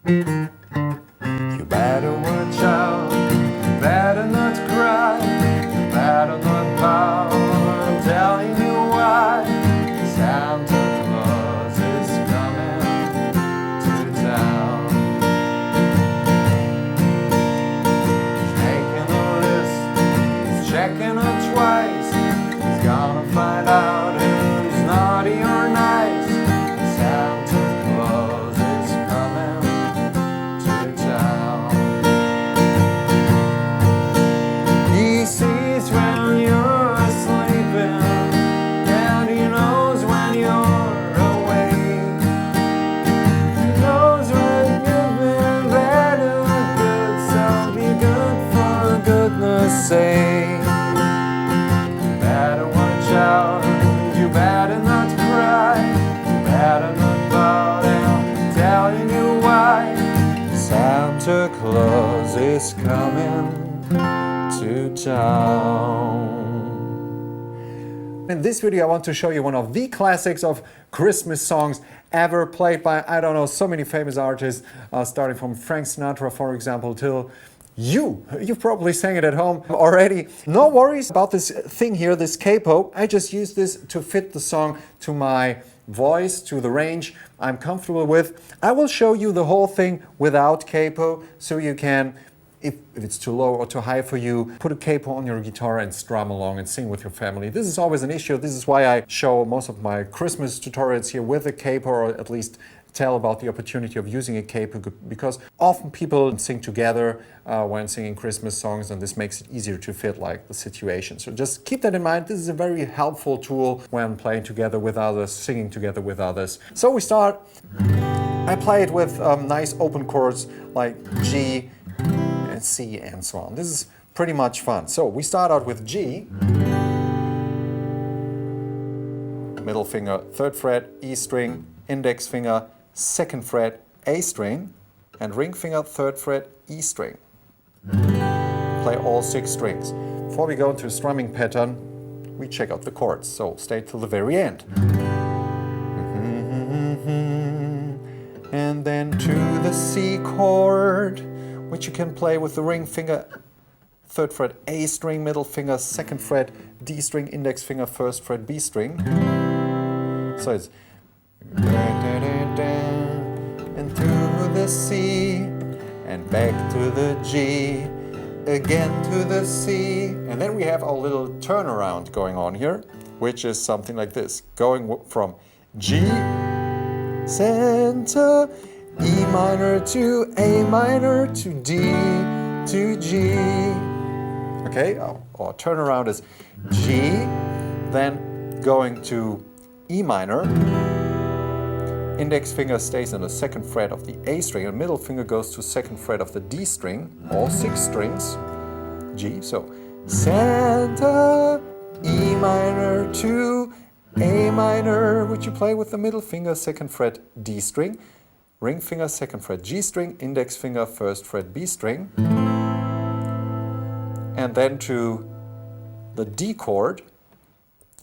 You better watch out, you better not cry, you better not pout, I'm telling you why. Santa Claus is coming to town. He's making a list, he's checking it twice, he's gonna find out who's naughty or nice. Santa Claus is coming to town. He sees when you're sleeping, and he knows when you're awake. He knows when you've been bad or good, so be good for goodness sake. You better watch out, you better not cry, you better not pout, I'm telling you why. Santa Claus is coming to town. In this video I want to show you one of the classics of Christmas songs ever played by, I don't know, so many famous artists, starting from Frank Sinatra, for example, till you've probably sang it at home already. No worries about this thing here, this capo. I just use this to fit the song to my voice, to the range I'm comfortable with. I will show you the whole thing without capo, so you can, if it's too low or too high for you, put a capo on your guitar and strum along and sing with your family. This is always an issue. This is why I show most of my Christmas tutorials here with a capo, or at least tell about the opportunity of using a capo, because often people sing together when singing Christmas songs, and this makes it easier to fit like the situation. So just keep that in mind. This is a very helpful tool when playing together with others, singing together with others. So we start. I play it with nice open chords like G and C and so on. This is pretty much fun. So we start out with G, middle finger 3rd fret, E string, index finger 2nd fret, A string, and ring finger 3rd fret, E string. Play all 6 strings. Before we go into a strumming pattern, we check out the chords, so stay till the very end. And then to the C chord, which you can play with the ring finger 3rd fret, A string, middle finger 2nd fret, D string, index finger 1st fret, B string. So it's and to the C, and back to the G, again to the C, and then we have our little turnaround going on here, which is something like this, going from G, Santa, E minor to A minor to D to G. Okay, our turnaround is G, then going to E minor, index finger stays on the 2nd fret of the A string, and middle finger goes to 2nd fret of the D string, all 6 strings, G, so Santa, E minor to A minor, which you play with the middle finger 2nd fret D string, ring finger 2nd fret G string, index finger 1st fret B string, and then to the D chord,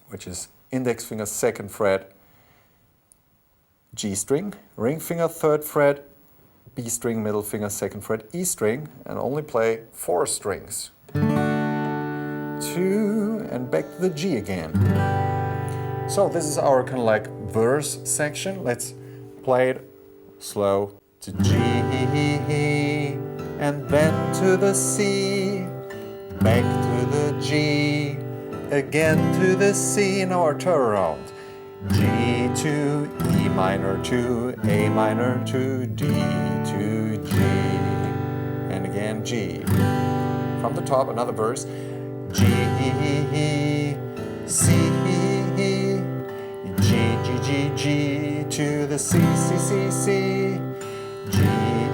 which is index finger 2nd fret G string, ring finger 3rd fret, B string, middle finger 2nd fret, E string, and only play 4 strings. 2, and back to the G again. So this is our kind of like verse section. Let's play it slow. To G, and then to the C, back to the G, again to the C in our turnaround. G to E minor to A minor to D to G, and again G. From the top, another verse. G, C, G, G, G, G to the C, C, C, C, G,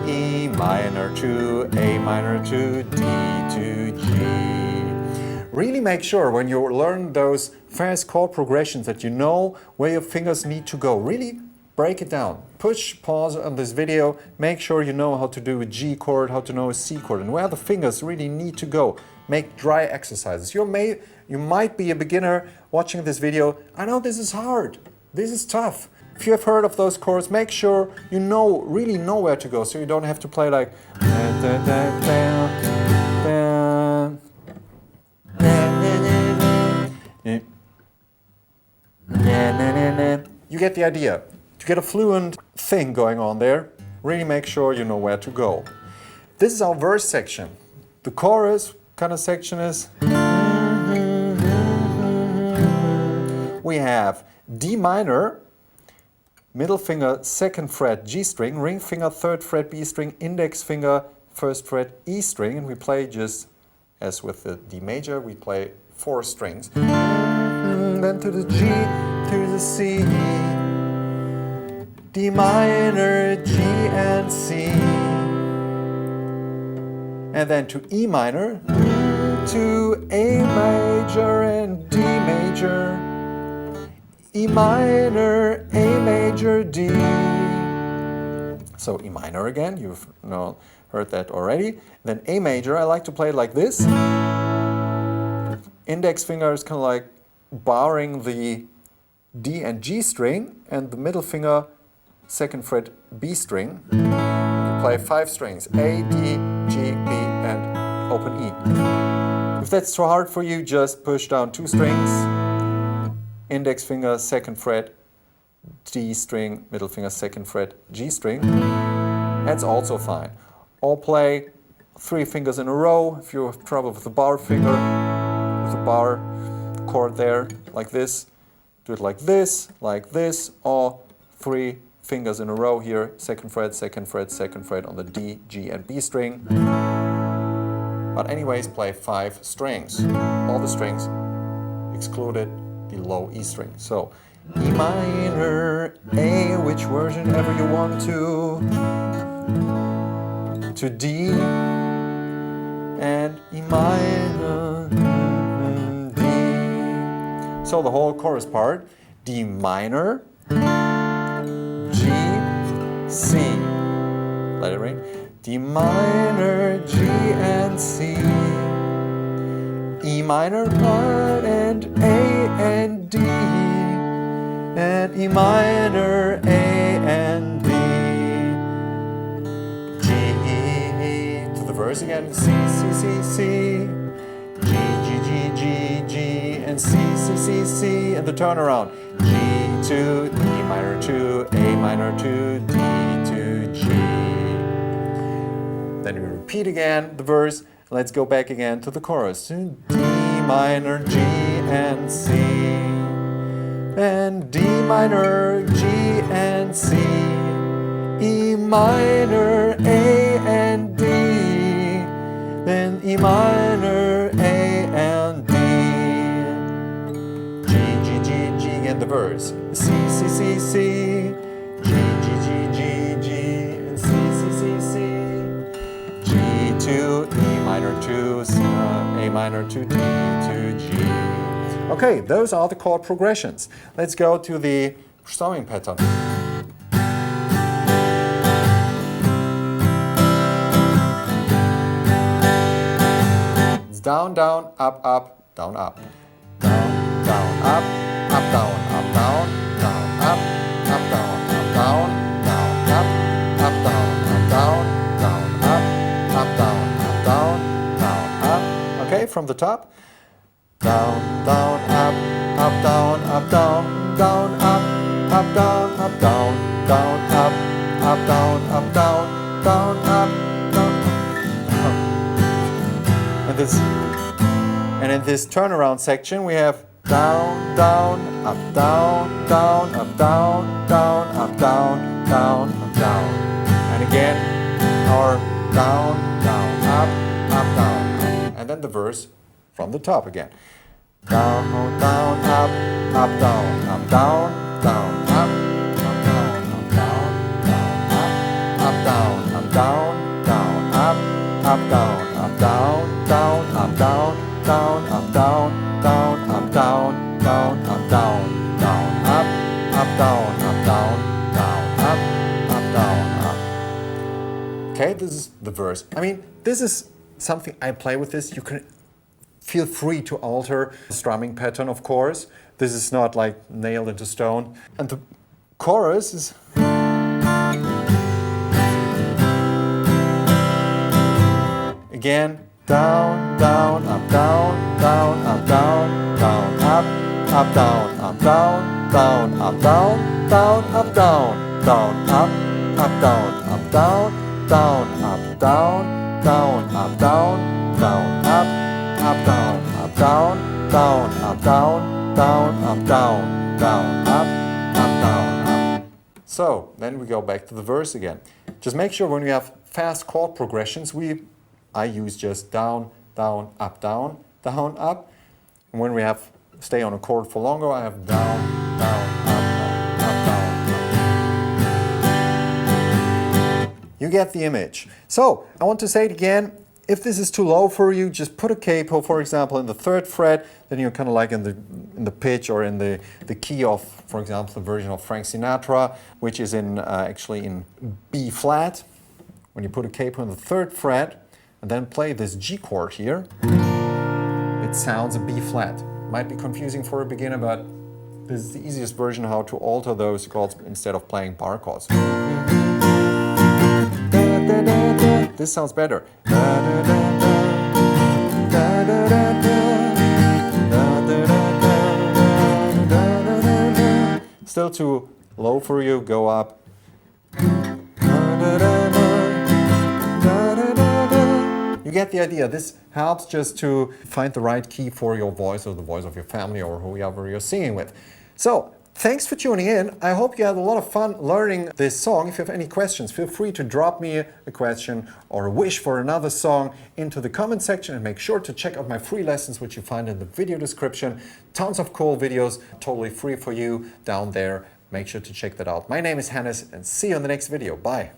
E minor to A minor to D to G. Really make sure when you learn those fast chord progressions that you know where your fingers need to go. Really break it down. Push pause on this video. Make sure you know how to do a G chord, how to know a C chord, and where the fingers really need to go. Make dry exercises. You might be a beginner watching this video. I know this is hard. This is tough. If you have heard of those chords, make sure you really know where to go, so you don't have to play like you get the idea. To get a fluent thing going on there, really make sure you know where to go. This is our verse section. The chorus kind of section is we have D minor, middle finger 2nd fret G string, ring finger 3rd fret B string, index finger 1st fret E string, and we play just as with the D major, we play 4 strings. Then to the G, to the C, D minor, G and C, and then to E minor, to A major and D major, E minor, A major, D. So E minor again, you've heard that already. Then A major, I like to play it like this. Index finger is kind of like barring the D and G string, and the middle finger 2nd fret B string. You play 5 strings, A, D, G, B, and open E. If that's too hard for you, just push down 2 strings, index finger 2nd fret D string, middle finger 2nd fret G string. That's also fine. Or play 3 fingers in a row. If you have trouble with the bar finger, with the bar chord there, like this, do it like this, or 3 fingers in a row here, 2nd fret, 2nd fret, 2nd fret on the D, G, and B string. But anyways, play 5 strings. All the strings excluded the low E string. So E minor, A, which version ever you want to D, and E minor, D. So the whole chorus part, D minor, G, C. Let it ring. D minor, G and C, E minor, and A and D, and E minor, A and D, G, to the verse again, C, C, C, C, G, G, G, G, G, and C, C, C, C, and the turnaround, G to E minor to A minor to D to G. Then we repeat again the verse. Let's go back again to the chorus. D minor, G and C, and D minor, G and C, E minor, A and D, then E minor, A and D, G, G, G, G, and the verse. C, C, C, C, G, G, G, G, G, and C, C, C, C, G to E minor to A minor to D to G. Okay, those are the chord progressions. Let's go to the strumming pattern. It's down, down, up, up, down, up. Down, down, up, up, down, up, down, down, up, up, down, up, down, down, up, up, down, up, down, down, up, up, down, up, down, down, up. Okay, from the top. Down, down, up, up, down, up, down, down, up, up, down, up, down, down, up, up, down, up, down, down, up, down, down. And in this turnaround section we have down, down, up, down, down, up, down, down, up, down, down, up, down. And again, our down, down, up, down, up. And then the verse from the top again. Down, down, up, down, up, down, down, up, down, up, down, down, up, down, up, down, down, up, down, up, down, down, up, down, down, up, down, down, up, down, down, up, down, down, up, down, up, down, down, up, down, up. Okay, this is the verse. I mean, this is something I play with this. You can feel free to alter the strumming pattern, of course. This is not like nailed into stone. And the chorus is again, down, down, up, down, down, up, down, down, up, up, down, up, down, down, up, down, down, up, down, down, up, down, up, down, down, up, down, down, up, down, down, up, down, up, down, down, up, down, down, up, down, down, up, down, up. So then we go back to the verse again. Just make sure when we have fast chord progressions, I use just down, down, up, down, down, up. And when we have stay on a chord for longer, I have down, down, up, down, up, down. You get the image. So I want to say it again. If this is too low for you, just put a capo, for example, in the 3rd fret. Then you're kind of like in the pitch or in the key of, for example, the version of Frank Sinatra, which is in actually in B flat. When you put a capo in the 3rd fret, and then play this G chord here, it sounds a B flat. Might be confusing for a beginner, but this is the easiest version how to alter those chords instead of playing bar chords. This sounds better. Still too low for you, go up. You get the idea. This helps just to find the right key for your voice or the voice of your family or whoever you're singing with. So, thanks for tuning in. I hope you had a lot of fun learning this song. If you have any questions, feel free to drop me a question or a wish for another song into the comment section, and make sure to check out my free lessons, which you find in the video description. Tons of cool videos, totally free for you down there. Make sure to check that out. My name is Hannes, and see you in the next video. Bye.